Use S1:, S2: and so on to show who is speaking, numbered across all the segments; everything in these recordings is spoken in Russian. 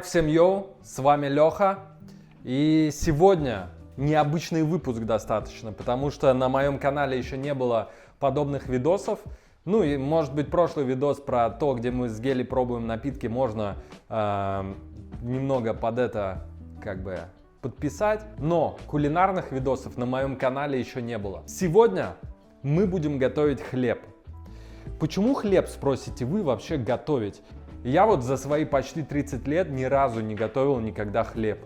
S1: Всем йоу, с вами Леха, и сегодня необычный выпуск достаточно, потому что на моем канале еще не было подобных видосов. Ну и может быть прошлый видос про то, где мы с Гели пробуем напитки, можно немного под это подписать, но кулинарных видосов на моем канале еще не было. Сегодня мы будем готовить хлеб. Почему хлеб, спросите вы, вообще готовить? Я вот за свои почти 30 лет ни разу не готовил никогда хлеб.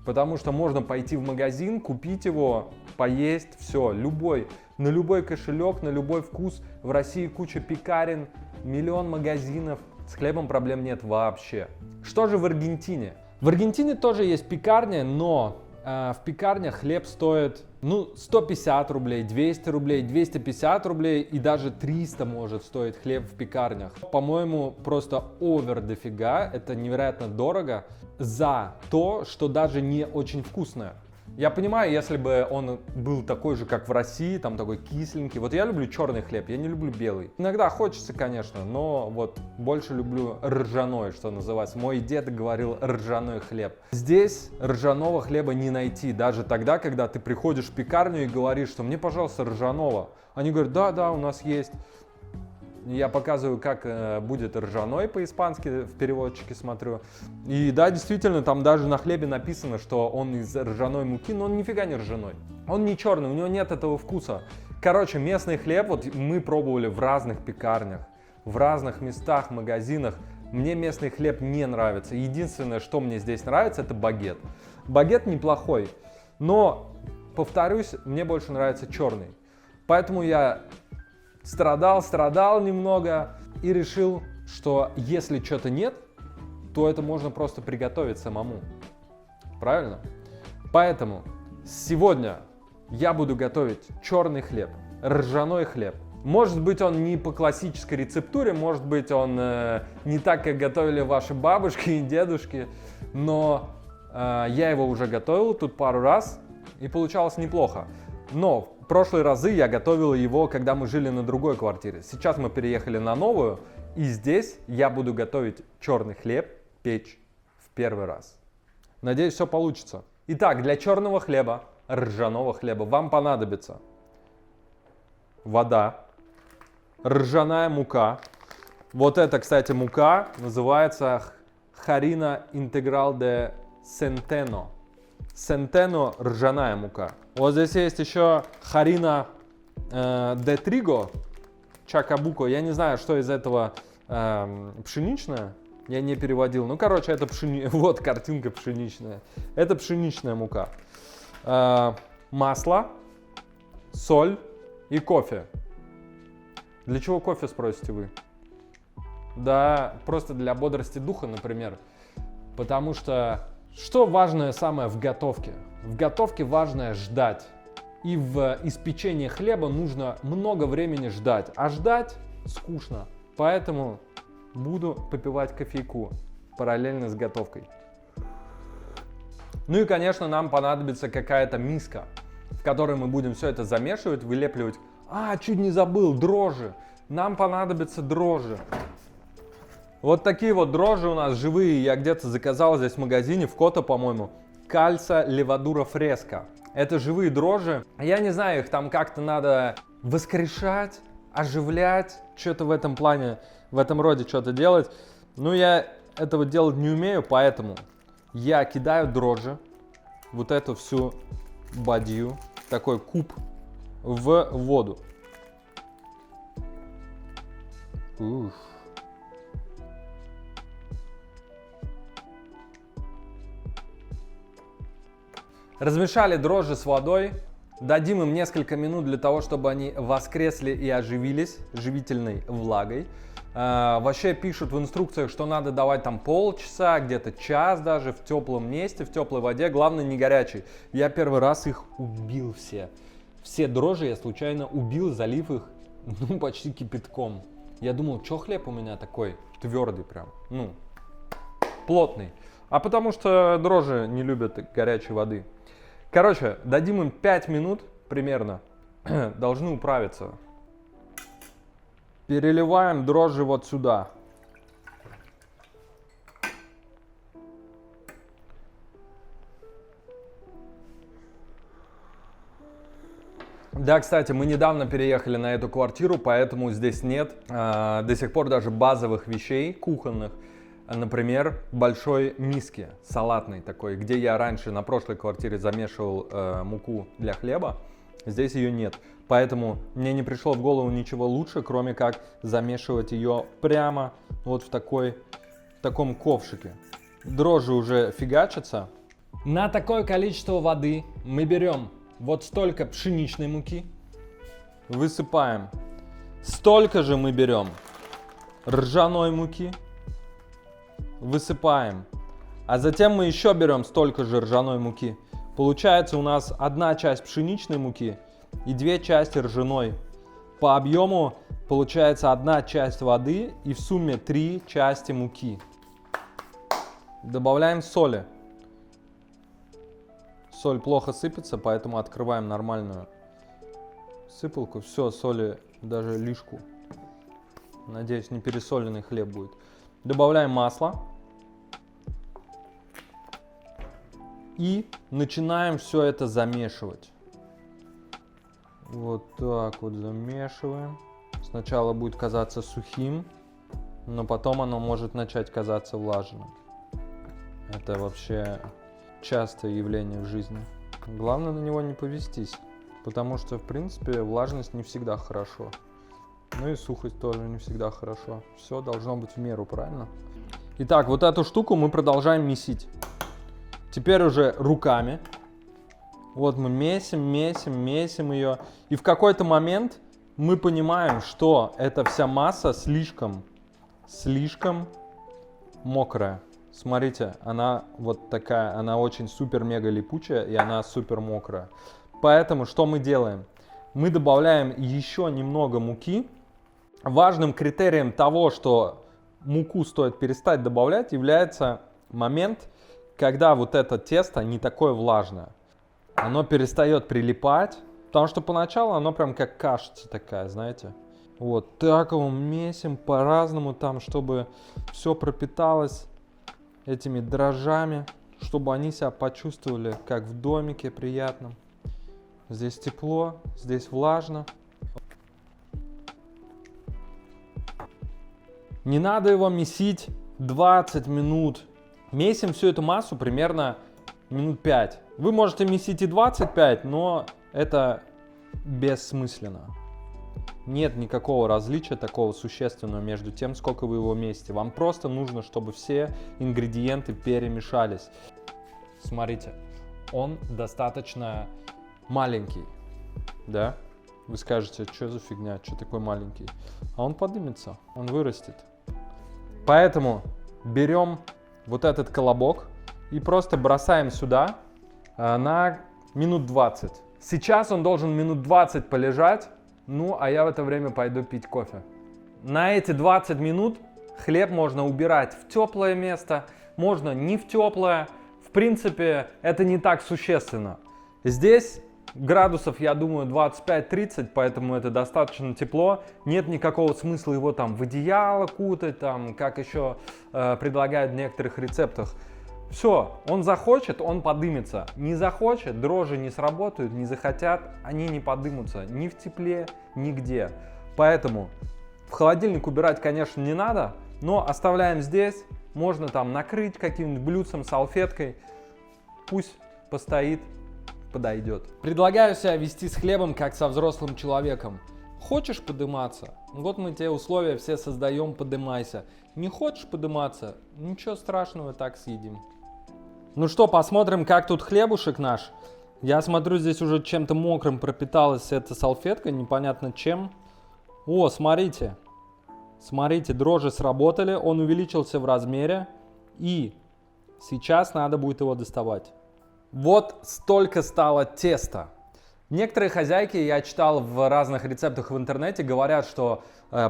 S1: Потому что можно пойти в магазин, купить его, поесть, все, на любой кошелек, на любой вкус. В России куча пекарен, миллион магазинов. С хлебом проблем нет вообще. Что же в Аргентине? В Аргентине тоже есть пекарня, но в пекарнях хлеб стоит 150 рублей, 200 рублей, 250 рублей и даже 300 может стоить хлеб в пекарнях. По-моему, просто овер дофига, это невероятно дорого за то, что даже не очень вкусное. Я понимаю, если бы он был такой же, как в России, там такой кисленький. Вот я люблю черный хлеб, я не люблю белый. Иногда хочется, конечно, но вот больше люблю ржаной, что называется. Мой дед говорил ржаной хлеб. Здесь ржаного хлеба не найти, даже тогда, когда ты приходишь в пекарню и говоришь, что мне, пожалуйста, ржаного. Они говорят, да, у нас есть. Я показываю, как будет ржаной по-испански, в переводчике смотрю. И да, действительно, там даже на хлебе написано, что он из ржаной муки, но он нифига не ржаной. Он не черный, у него нет этого вкуса. Короче, местный хлеб, вот мы пробовали в разных пекарнях, в разных местах, магазинах. Мне местный хлеб не нравится. Единственное, что мне здесь нравится, это багет. Багет неплохой, но, повторюсь, мне больше нравится черный. Поэтому я страдал немного и решил, что если что-то нет, то это можно просто приготовить самому. Правильно? Поэтому сегодня я буду готовить черный хлеб, ржаной хлеб. Может быть, он не по классической рецептуре, может быть, он не так, как готовили ваши бабушки и дедушки, но я его уже готовил тут пару раз и получалось неплохо. Но в прошлые разы я готовил его, когда мы жили на другой квартире. Сейчас мы переехали на новую, и здесь я буду готовить черный хлеб, печь в первый раз. Надеюсь, все получится. Итак, для черного хлеба, ржаного хлеба, вам понадобится вода, ржаная мука. Вот это, кстати, мука называется Harina Integral de Centeno. Centeno – ржаная мука. Вот здесь есть еще Harina de Trigo, Chacabuco. Я не знаю, что из этого пшеничная. Я не переводил. Ну, короче, это вот картинка пшеничная. Это пшеничная мука. Масло, соль и кофе. Для чего кофе, спросите вы? Да, просто для бодрости духа, например. Потому что что важное самое в готовке? В готовке важное ждать. И в испечении хлеба нужно много времени ждать. А ждать скучно. Поэтому буду попивать кофейку параллельно с готовкой. Ну и, конечно, нам понадобится какая-то миска, в которой мы будем все это замешивать, вылепливать. Чуть не забыл, дрожжи. Нам понадобятся дрожжи. Вот такие вот дрожжи у нас живые. Я где-то заказал здесь в магазине, в Кото, по-моему. Кальца левадура фреска. Это живые дрожжи. Я не знаю, их там как-то надо воскрешать, оживлять. Что-то в этом плане, в этом роде что-то делать. Но я этого делать не умею, поэтому я кидаю дрожжи, вот эту всю бадью, такой куб, в воду. Уф. Размешали дрожжи с водой, дадим им несколько минут для того, чтобы они воскресли и оживились живительной влагой. Вообще пишут в инструкциях, что надо давать там полчаса, где-то час даже в теплом месте, в теплой воде, главное не горячей. Я первый раз их убил все. Все дрожжи я случайно убил, залив их почти кипятком. Я думал, что хлеб у меня такой твердый прям, плотный. А потому что дрожжи не любят горячей воды. Короче, дадим им 5 минут примерно, должны управиться. Переливаем дрожжи вот сюда. Да, кстати, мы недавно переехали на эту квартиру, поэтому здесь нет до сих пор даже базовых вещей кухонных. Например, большой миски, салатной такой, где я раньше на прошлой квартире замешивал муку для хлеба. Здесь ее нет. Поэтому мне не пришло в голову ничего лучше, кроме как замешивать ее прямо вот в таком ковшике. Дрожжи уже фигачатся. На такое количество воды мы берем вот столько пшеничной муки, высыпаем. Столько же мы берем ржаной муки, высыпаем. А затем мы еще берем столько же ржаной муки. Получается у нас 1 часть пшеничной муки и 2 части ржаной. По объему получается 1 часть воды и в сумме 3 части муки. Добавляем соли. Соль плохо сыпется, поэтому открываем нормальную сыпалку. Все, соли даже лишку. Надеюсь, не пересоленный хлеб будет. Добавляем масло. И начинаем все это замешивать. Вот так вот замешиваем. Сначала будет казаться сухим, но потом оно может начать казаться влажным. Это вообще частое явление в жизни. Главное на него не повестись, потому что, в принципе, влажность не всегда хорошо. Ну и сухость тоже не всегда хорошо. Все должно быть в меру, правильно? Итак, вот эту штуку мы продолжаем месить. Теперь уже руками. Вот мы месим ее. И в какой-то момент мы понимаем, что эта вся масса слишком мокрая. Смотрите, она вот такая, она очень супер-мега липучая и она супер мокрая. Поэтому что мы делаем? Мы добавляем еще немного муки. Важным критерием того, что муку стоит перестать добавлять, является момент, когда вот это тесто не такое влажное. Оно перестает прилипать, потому что поначалу оно прям как кашица такая, знаете. Вот так его месим по-разному там, чтобы все пропиталось этими дрожжами, чтобы они себя почувствовали как в домике приятном. Здесь тепло, здесь влажно. Не надо его месить 20 минут. Месим всю эту массу примерно минут 5. Вы можете месить и 25, но это бессмысленно. Нет никакого различия такого существенного между тем, сколько вы его месите. Вам просто нужно, чтобы все ингредиенты перемешались. Смотрите, он достаточно маленький, да? Вы скажете, что за фигня, что такой маленький? А он поднимется, он вырастет. Поэтому берем вот этот колобок и просто бросаем сюда на минут 20. Сейчас он должен минут 20 полежать, ну а я в это время пойду пить кофе. На эти 20 минут хлеб можно убирать в теплое место, можно не в теплое. В принципе, это не так существенно. Здесь градусов, я думаю, 25-30, поэтому это достаточно тепло. Нет никакого смысла его там в одеяло кутать, там, как еще предлагают в некоторых рецептах. Все, он захочет, он подымется. Не захочет, дрожжи не сработают, не захотят, они не подымутся ни в тепле, нигде. Поэтому в холодильник убирать, конечно, не надо, но оставляем здесь. Можно там накрыть каким-нибудь блюдцем, салфеткой. Пусть постоит, подойдет. Предлагаю себя вести с хлебом, как со взрослым человеком. Хочешь подыматься? Вот мы те условия все создаем, подымайся. Не хочешь подыматься? Ничего страшного, так съедим. Ну что, посмотрим, как тут хлебушек наш. Я смотрю, здесь уже чем-то мокрым пропиталась эта салфетка, непонятно чем. О, смотрите. Смотрите, дрожжи сработали, он увеличился в размере. И сейчас надо будет его доставать. Вот столько стало теста. Некоторые хозяйки, я читал в разных рецептах в интернете, говорят, что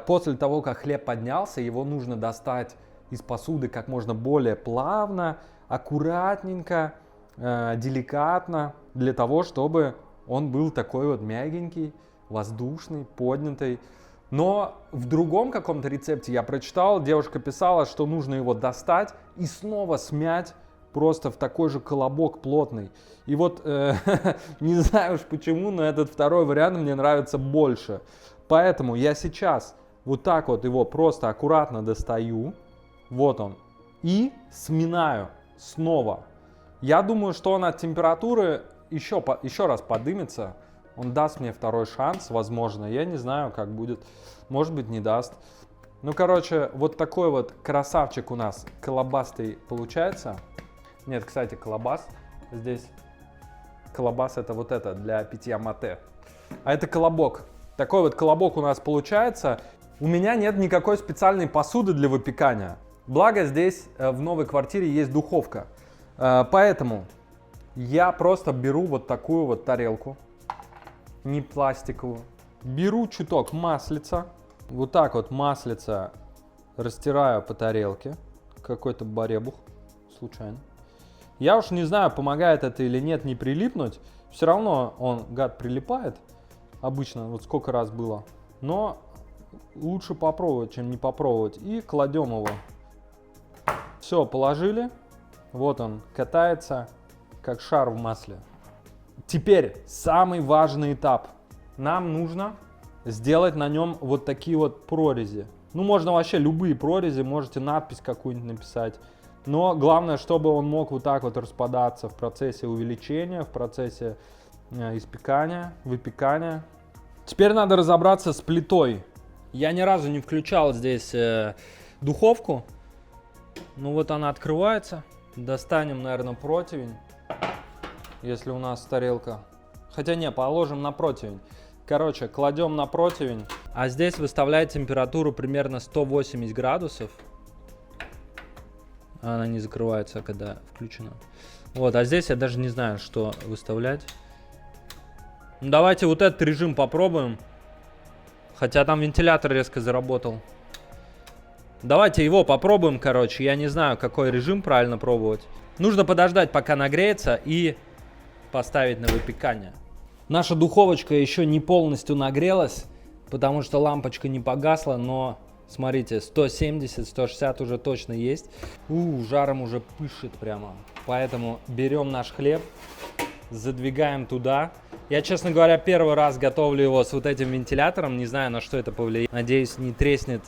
S1: после того, как хлеб поднялся, его нужно достать из посуды как можно более плавно, аккуратненько, деликатно, для того, чтобы он был такой вот мягенький, воздушный, поднятый. Но в другом каком-то рецепте я прочитал, девушка писала, что нужно его достать и снова смять просто в такой же колобок плотный. И вот, не знаю уж почему, но этот второй вариант мне нравится больше. Поэтому я сейчас вот так вот его просто аккуратно достаю. Вот он. И сминаю снова. Я думаю, что он от температуры еще раз подымется. Он даст мне второй шанс, возможно. Я не знаю, как будет. Может быть, не даст. Ну, короче, вот такой вот красавчик у нас колобастый получается. Нет, кстати, колобас здесь. Колобас это вот это для питья мате. А это колобок. Такой вот колобок у нас получается. У меня нет никакой специальной посуды для выпекания. Благо здесь в новой квартире есть духовка. Поэтому я просто беру вот такую вот тарелку. Не пластиковую. Беру чуток маслица. Вот так вот маслица растираю по тарелке. Какой-то баребух случайно. Я уж не знаю, помогает это или нет не прилипнуть. Все равно он, гад, прилипает. Обычно, вот сколько раз было. Но лучше попробовать, чем не попробовать. И кладем его. Все, положили. Вот он катается, как шар в масле. Теперь самый важный этап. Нам нужно сделать на нем вот такие вот прорези. Ну, можно вообще любые прорези, можете надпись какую-нибудь написать. Но главное, чтобы он мог вот так вот распадаться в процессе увеличения, в процессе испекания, выпекания. Теперь надо разобраться с плитой. Я ни разу не включал здесь духовку. Ну вот она открывается. Достанем, наверное, противень, если у нас тарелка. Хотя не, положим на противень. Короче, кладем на противень. А здесь выставляет температуру примерно 180 градусов. Она не закрывается, когда включена. Вот, а здесь я даже не знаю, что выставлять. Ну, давайте вот этот режим попробуем. Хотя там вентилятор резко заработал. Давайте его попробуем, короче. Я не знаю, какой режим правильно пробовать. Нужно подождать, пока нагреется, и поставить на выпекание. Наша духовочка еще не полностью нагрелась, потому что лампочка не погасла, но смотрите, 170-160 уже точно есть. Жаром уже пышет прямо. Поэтому берем наш хлеб, задвигаем туда. Я, честно говоря, первый раз готовлю его с вот этим вентилятором. Не знаю, на что это повлияет. Надеюсь, не треснет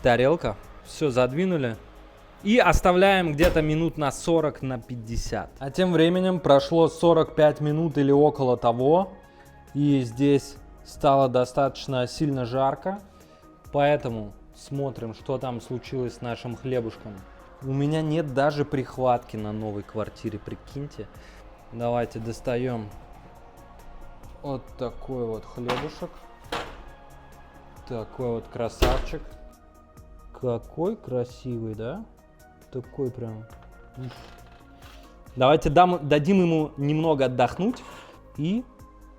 S1: тарелка. Все, задвинули. И оставляем где-то минут на 40, на 50. А тем временем прошло 45 минут или около того. И здесь стало достаточно сильно жарко. Поэтому смотрим, что там случилось с нашим хлебушком. У меня нет даже прихватки на новой квартире, прикиньте. Давайте достаем вот такой вот хлебушек. Такой вот красавчик. Какой красивый, да? Такой прям. Давайте дадим ему немного отдохнуть и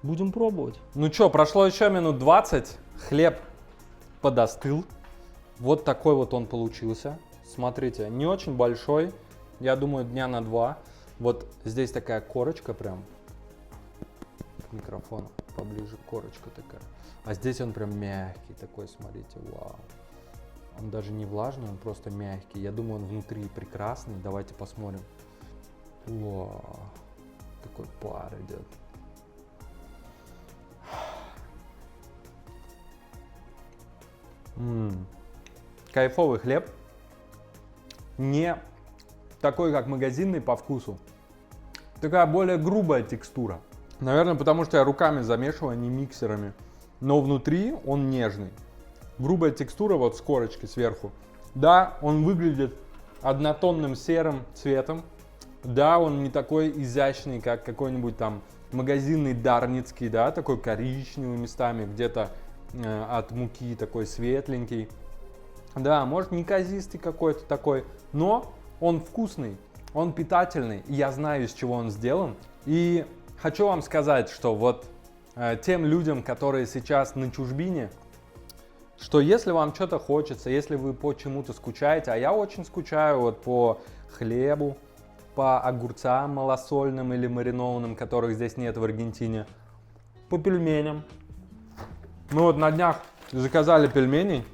S1: будем пробовать. Ну что, прошло еще минут 20. Хлеб подостыл. Вот такой вот он получился. Смотрите, не очень большой. Я думаю, дня на 2. Вот здесь такая корочка прям. К микрофону поближе, корочка такая. А здесь он прям мягкий такой, смотрите, вау. Он даже не влажный, он просто мягкий. Я думаю, он внутри прекрасный. Давайте посмотрим. Вау. Такой пар идет. Кайфовый хлеб. Не такой, как магазинный по вкусу. Такая более грубая текстура. Наверное, потому что я руками замешиваю, а не миксерами. Но внутри он нежный. Грубая текстура вот с корочкой сверху. Да, он выглядит однотонным серым цветом. Да, он не такой изящный, как какой-нибудь там магазинный дарницкий, да, такой коричневый местами, где-то от муки такой светленький. Да, может неказистый какой-то такой, но он вкусный, он питательный, и я знаю, из чего он сделан. И хочу вам сказать, что вот тем людям, которые сейчас на чужбине, что если вам что-то хочется, если вы по чему-то скучаете, а я очень скучаю вот по хлебу, по огурцам малосольным или маринованным, которых здесь нет в Аргентине, по пельменям. Мы вот на днях заказали пельмени.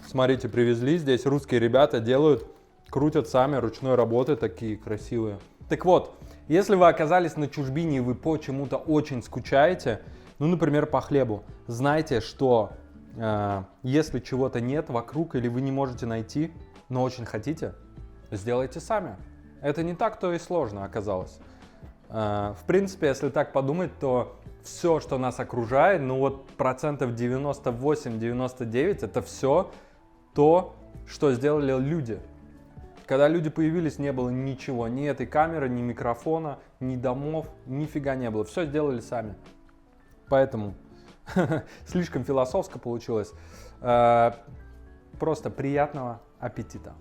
S1: Смотрите, привезли, здесь русские ребята делают крутят сами, ручной работы такие красивые. Так вот, если вы оказались на чужбине и вы почему-то очень скучаете, ну, например, по хлебу, знайте, что если чего-то нет вокруг или вы не можете найти, но очень хотите, сделайте сами. Это не так-то и сложно оказалось. В принципе, если так подумать, то все, что нас окружает, ну вот процентов 98-99, это все то, что сделали люди. Когда люди появились, не было ничего, ни этой камеры, ни микрофона, ни домов, нифига не было. Все сделали сами. Поэтому слишком философско получилось. Просто приятного аппетита.